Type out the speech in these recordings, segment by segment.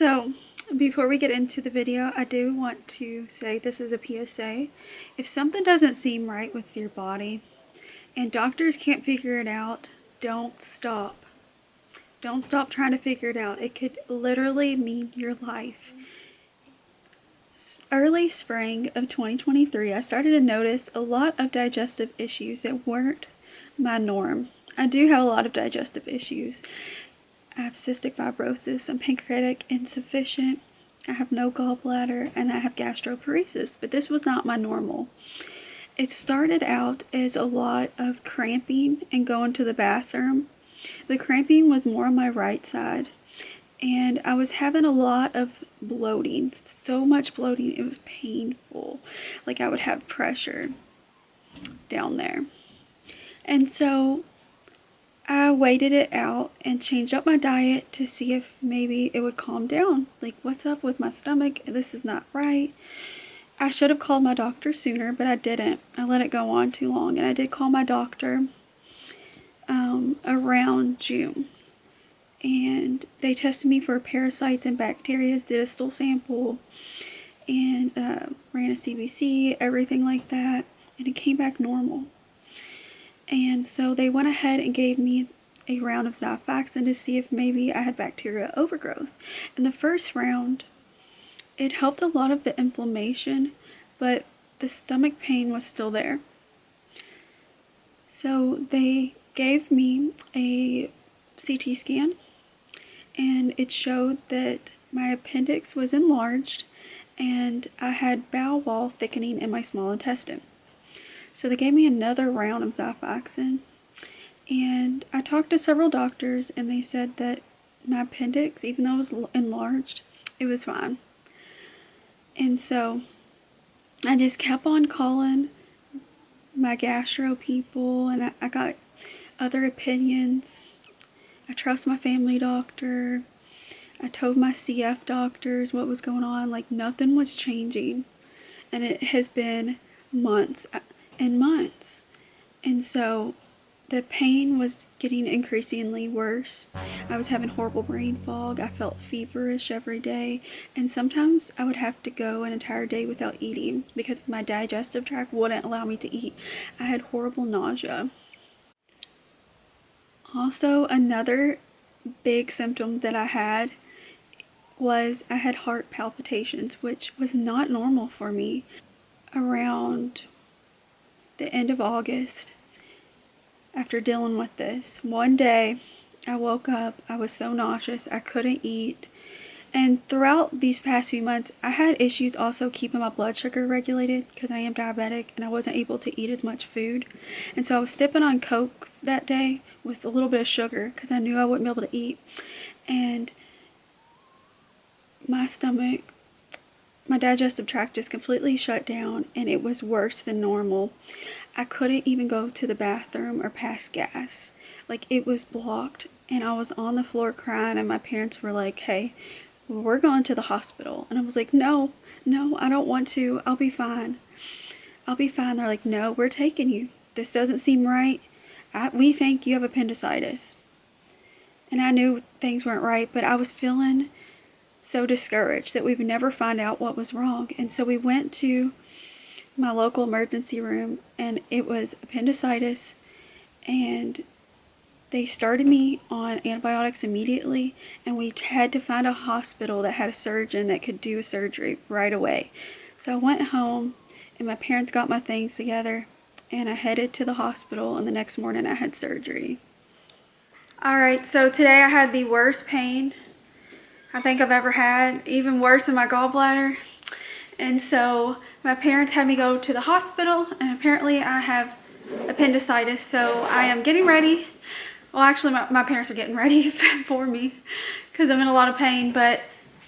So, before we get into the video, I do want to say this is a PSA. If something doesn't seem right with your body and doctors can't figure it out, don't stop. Don't stop trying to figure it out. It could literally mean your life. Early spring of 2023, I started to notice a lot of digestive issues that weren't my norm. I do have a lot of digestive issues. I have cystic fibrosis, I'm pancreatic insufficient, I have no gallbladder, and I have gastroparesis, but this was not my normal. It started out as a lot of cramping and going to the bathroom. The cramping was more on my right side, and I was having a lot of bloating, so much bloating, it was painful. Like I would have pressure down there. And so I waited it out and changed up my diet to see if maybe it would calm down. Like, what's up with my stomach? This is not right. I should have called my doctor sooner, but I didn't. I let it go on too long. And I did call my doctor around June. And they tested me for parasites and bacteria, did a stool sample, and ran a CBC, everything like that. And it came back normal. And so they went ahead and gave me a round of Xifaxan to see if maybe I had bacteria overgrowth. In the first round, it helped a lot of the inflammation, but the stomach pain was still there. So they gave me a CT scan, and it showed that my appendix was enlarged and I had bowel wall thickening in my small intestine. So they gave me another round of Xifaxan, and I talked to several doctors, and they said that my appendix, even though it was enlarged, it was fine. And so I just kept on calling my gastro people, and I got other opinions. I trust my family doctor. I told my CF doctors what was going on. Like, nothing was changing, and it has been months and months. And so the pain was getting increasingly worse. I was having horrible brain fog. I felt feverish every day, and sometimes I would have to go an entire day without eating because my digestive tract wouldn't allow me to eat. I had horrible nausea. Also, another big symptom that I had was I had heart palpitations, which was not normal for me. Around the end of August, after dealing with this, one day I woke up, I was so nauseous, I couldn't eat. And throughout these past few months, I had issues also keeping my blood sugar regulated because I am diabetic and I wasn't able to eat as much food. And so I was sipping on Cokes that day with a little bit of sugar because I knew I wouldn't be able to eat. And my stomach, my digestive tract just completely shut down, and it was worse than normal. I couldn't even go to the bathroom or pass gas. Like, it was blocked, and I was on the floor crying, and my parents were like, hey, we're going to the hospital. And I was like, no, I don't want to. I'll be fine. I'll be fine. They're like, no, we're taking you. This doesn't seem right. We think you have appendicitis. And I knew things weren't right, but I was feeling so discouraged that we would never find out what was wrong. And so we went to my local emergency room, and it was appendicitis, and they started me on antibiotics immediately, and we had to find a hospital that had a surgeon that could do a surgery right away. So I went home, and my parents got my things together, and I headed to the hospital, and the next morning I had surgery. Alright, so today I had the worst pain I think I've ever had, even worse than my gallbladder. And so my parents had me go to the hospital, and apparently I have appendicitis, so I am getting ready. Well, actually my parents are getting ready for me because I'm in a lot of pain, but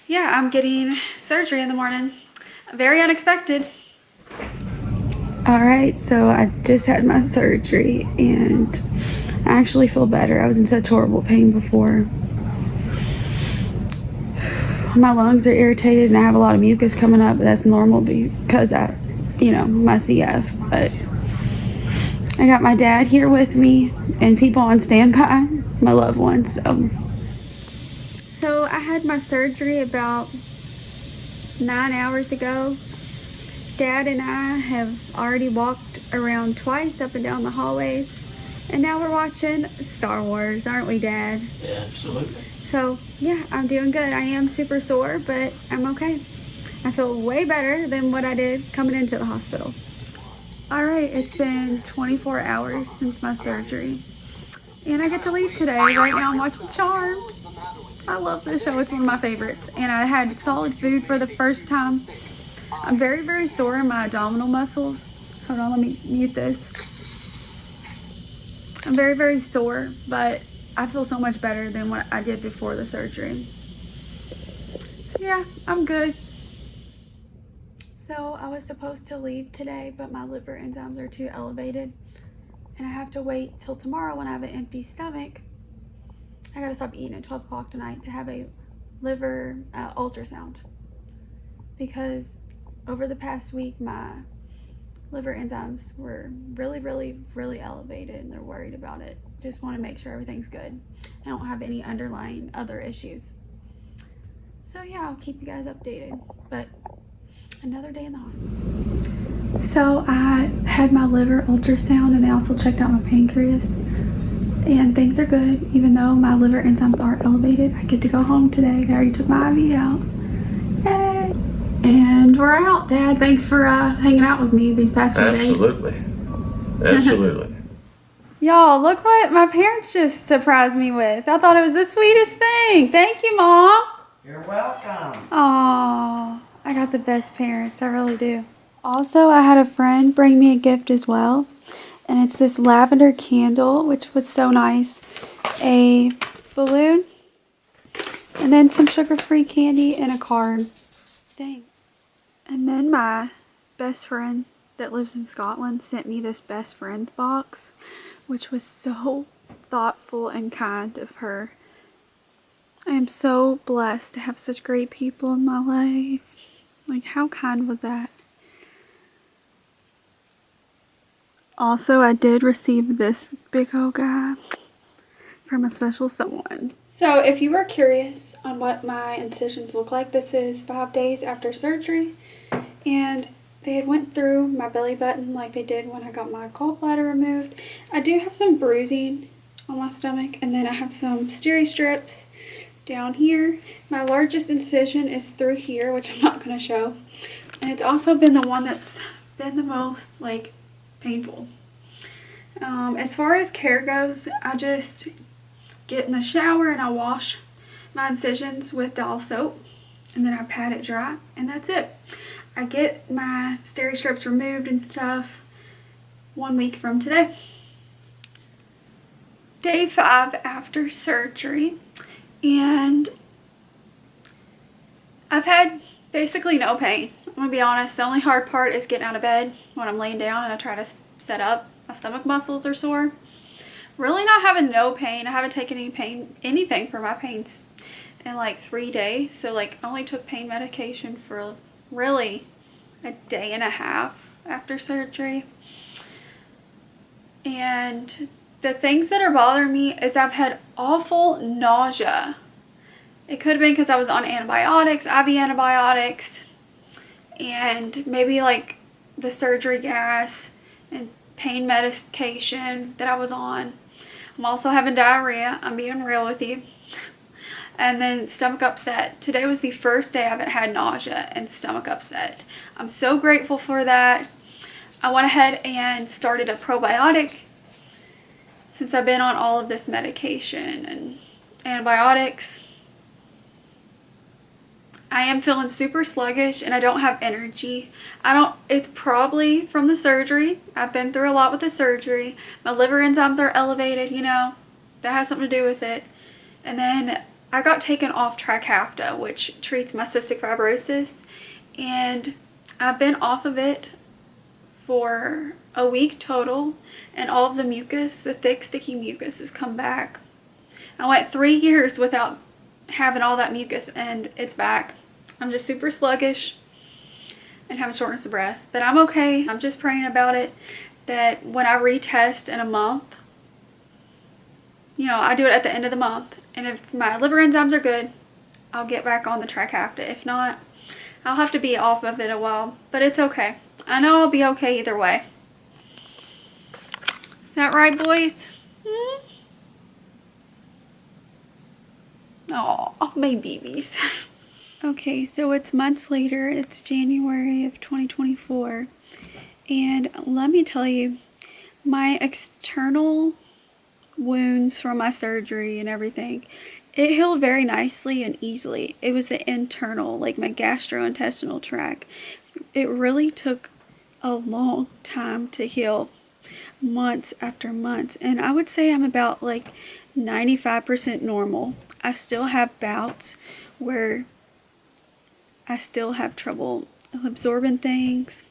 yeah, I'm getting surgery in the morning. Very unexpected. Alright, so I just had my surgery, and I actually feel better. I was in such horrible pain before. My lungs are irritated and I have a lot of mucus coming up, but that's normal because my CF. But I got my dad here with me and people on standby, my loved ones. So I had my surgery about 9 hours ago. Dad and I have already walked around twice up and down the hallways, and now we're watching Star Wars, aren't we, Dad? Yeah, absolutely. So yeah, I'm doing good. I am super sore, but I'm okay. I feel way better than what I did coming into the hospital. All right, it's been 24 hours since my surgery, and I get to leave today. Right now I'm watching Charmed. I love this show. It's one of my favorites, and I had solid food for the first time. I'm very, very sore in my abdominal muscles. Hold on, let me mute this. I'm very, very sore, but I feel so much better than what I did before the surgery. So yeah, I'm good. So I was supposed to leave today, but my liver enzymes are too elevated, and I have to wait till tomorrow when I have an empty stomach. I gotta stop eating at 12 o'clock tonight to have a liver ultrasound, because over the past week my liver enzymes were really, really, really elevated, and they're worried about it. Just want to make sure everything's good. I don't have any underlying other issues. So yeah, I'll keep you guys updated. But another day in the hospital. So I had my liver ultrasound, and they also checked out my pancreas, and things are good. Even though my liver enzymes are elevated, I get to go home today. They already took my IV out. Yay! And we're out. Dad, thanks for hanging out with me these past few days. Absolutely. Y'all, look what my parents just surprised me with. I thought it was the sweetest thing. Thank you, Mom. You're welcome. Aww, I got the best parents. I really do. Also, I had a friend bring me a gift as well, and it's this lavender candle, which was so nice. A balloon, and then some sugar-free candy and a card. Dang. And then my best friend that lives in Scotland sent me this best friends box, which was so thoughtful and kind of her. I am so blessed to have such great people in my life. Like, how kind was that? Also, I did receive this big old guy from a special someone. So if you were curious on what my incisions look like, this is 5 days after surgery, and they had went through my belly button like they did when I got my gallbladder removed. I do have some bruising on my stomach, and then I have some steri strips down here. My largest incision is through here, which I'm not going to show, and it's also been the one that's been the most like painful. As far as care goes, I just get in the shower and I wash my incisions with Dial soap, and then I pat it dry, and that's it. I get my steri strips removed and stuff 1 week from today. Day 5 after surgery, and I've had basically no pain. I'm gonna be honest, the only hard part is getting out of bed when I'm laying down and I try to set up. My stomach muscles are sore. Really not having no pain. I haven't taken anything for my pains in like 3 days. So like I only took pain medication for really a day and a half after surgery. And the things that are bothering me is I've had awful nausea. It could have been because I was on antibiotics, IV antibiotics, and maybe like the surgery gas and pain medication that I was on. I'm also having diarrhea. I'm being real with you. And then stomach upset. Today was the first day I haven't had nausea and stomach upset. I'm so grateful for that. I went ahead and started a probiotic since I've been on all of this medication and antibiotics. I am feeling super sluggish and I don't have energy. It's probably from the surgery. I've been through a lot with the surgery. My liver enzymes are elevated, you know, that has something to do with it. And then I got taken off Trikafta, which treats my cystic fibrosis, and I've been off of it for a week total, and all of the mucus, the thick sticky mucus, has come back. I went 3 years without having all that mucus, and it's back. I'm just super sluggish and having shortness of breath, but I'm okay. I'm just praying about it, that when I retest in a month, you know, I do it at the end of the month, and if my liver enzymes are good, I'll get back on the trifecta. If not, I'll have to be off of it a while, but it's okay. I know I'll be okay either way. Is that right, boys? Oh, my babies. Okay, so it's months later. It's January of 2024. And let me tell you, my external wounds from my surgery and everything, it healed very nicely and easily. It was the internal, like my gastrointestinal tract. It really took a long time to heal, months after months. And I would say I'm about like 95% normal. I still have bouts where I still have trouble absorbing things.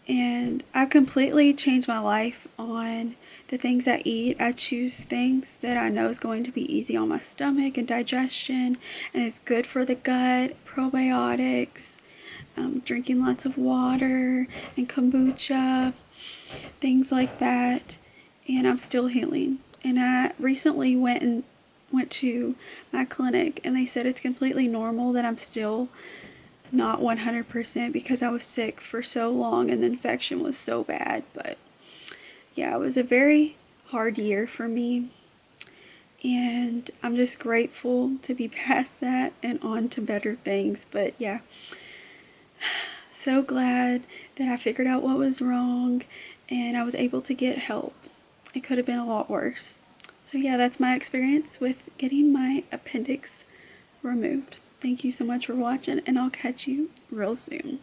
And I've completely changed my life on the things I eat. I choose things that I know is going to be easy on my stomach and digestion, and it's good for the gut, probiotics, drinking lots of water and kombucha, things like that. And I'm still healing. And I recently went to my clinic, and they said it's completely normal that I'm still not 100% because I was sick for so long and the infection was so bad. But yeah, it was a very hard year for me, and I'm just grateful to be past that and on to better things. But yeah, so glad that I figured out what was wrong and I was able to get help. It could have been a lot worse. So yeah, that's my experience with getting my appendix removed. Thank you so much for watching, and I'll catch you real soon.